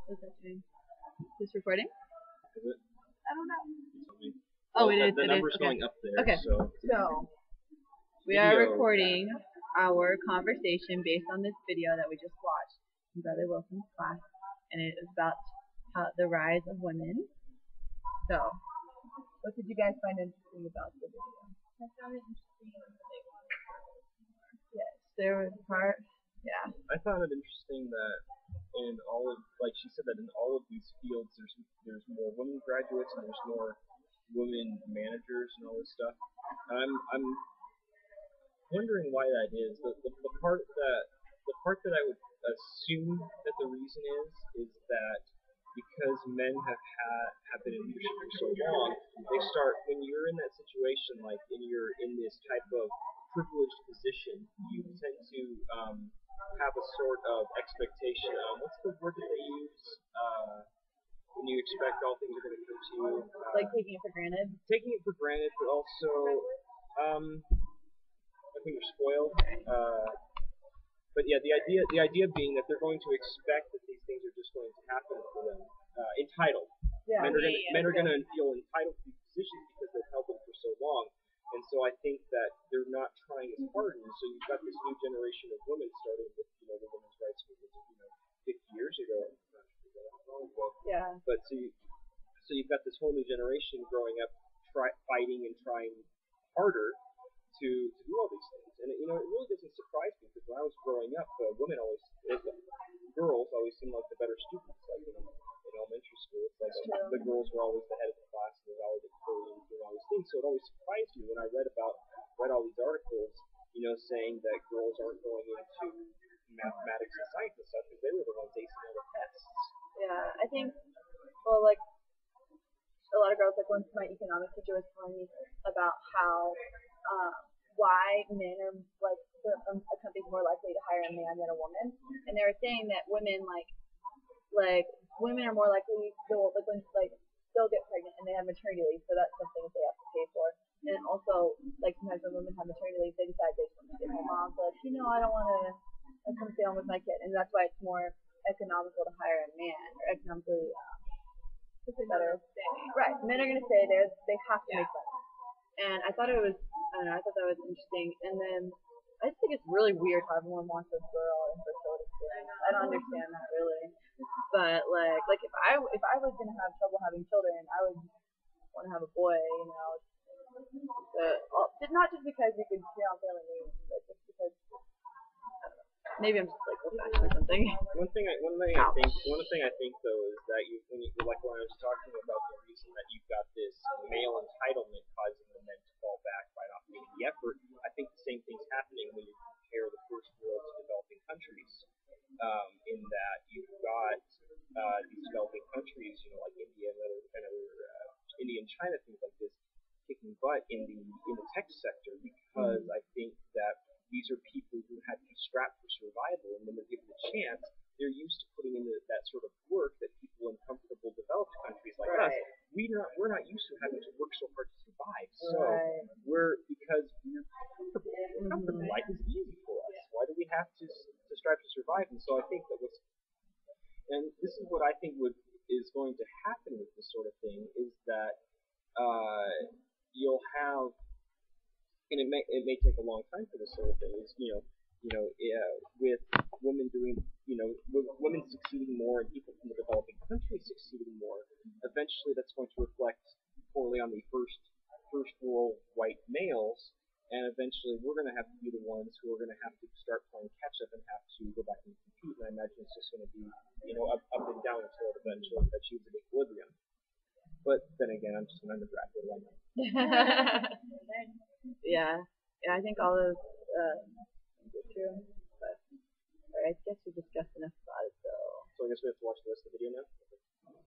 What's that doing? This recording? Is it? I don't know. Well, Oh, it is. The It is. number's Okay. going up there. Okay. So So we are Video. recording our conversation based on this video that we just watched in Brother Wilson's class, and it is about the rise of women. So, what did you guys find interesting about the video? I found it interesting that they wanted Yes, there was a part. Yeah. I found it interesting that in all of, like she said, that in all of these fields, there's more women graduates and there's more women managers and all this stuff. I'm wondering why that is. The part that I would assume that the reason is that because men have been in leadership for so long, they start when you're in that situation, like when you're in this type of privileged position, you tend to have a sort of expectation. What's the word that they use? When you expect all things are going to come to you. Like taking it for granted. Taking it for granted, but also like when you're spoiled. But yeah, the idea being that they're going to expect that these things are just going to happen for them. Entitled. Yeah. Men are going to feel entitled to these positions because they've held them for so long. And so I think that they're not trying as hard. And so you've got this new generation of women starting with, the women's rights movement, 50 years ago. I'm not sure that long ago. Yeah. But so you've got this whole new generation growing up, fighting and trying harder to do all these things. And it really doesn't surprise me because when I was growing up, girls always seemed like the better students. Like in elementary school, it's like the girls were always the head of the class and they were always bullying and doing all these things. So it always surprised me when I read all these articles, saying that girls aren't going into mathematics and science and stuff because they were the ones acing all the tests. Yeah, I think, well, like, a lot of girls, like, once my economics teacher was telling me about how, why men are, like, a company's more likely to hire a man than a woman, and they were saying that women, like, women are more likely, they'll get pregnant and they have maternity leave, so that's something that they have to pay for. And also, like, sometimes when women have maternity leave, they decide they just want to stay home. Mom's like, I don't want to come stay home with my kid, and that's why it's more economical to hire a man, or economically better. Right, men are going to stay there. They have to make money. And I thought I thought that was interesting. And then I just think it's really weird how everyone wants a girl in fertility clinics. I don't understand that really. But like if I was going to have trouble having children, I would want to have a boy. Not just because you could stay on family names, but just because. Maybe I'm just like old-fashioned or something. One thing I think though is that when I was talking about the reason that you've got this male entitlement causing the men to fall back by not making the effort, I think the same thing's happening when you compare the first world to developing countries. In that you've got these developing countries, like India and India and China, things like this, kicking butt in the tech sector because I think that these are people who had to scrap for survival, and when they're given a chance, they're used to putting in that sort of work that people in comfortable developed countries like us, we're not used to having to work so hard to survive. So because we're comfortable, life is easy for us. Why do we have to strive to survive? And so I think and this is what I think is going to happen with this sort of thing is that you'll have. And it may take a long time for this sort of thing. Is with women doing with women succeeding more and people from the developing countries succeeding more, eventually that's going to reflect poorly on the first world white males, and eventually we're going to have to be the ones who are going to have to start playing catch up and have to go back and compete. And I imagine it's just going to be up and down until it eventually achieves an equilibrium. But then again, I'm just an undergrad. What do I know? Yeah, I think all those things are true. But I guess we discussed enough about it, so. So I guess we have to watch the rest of the video now.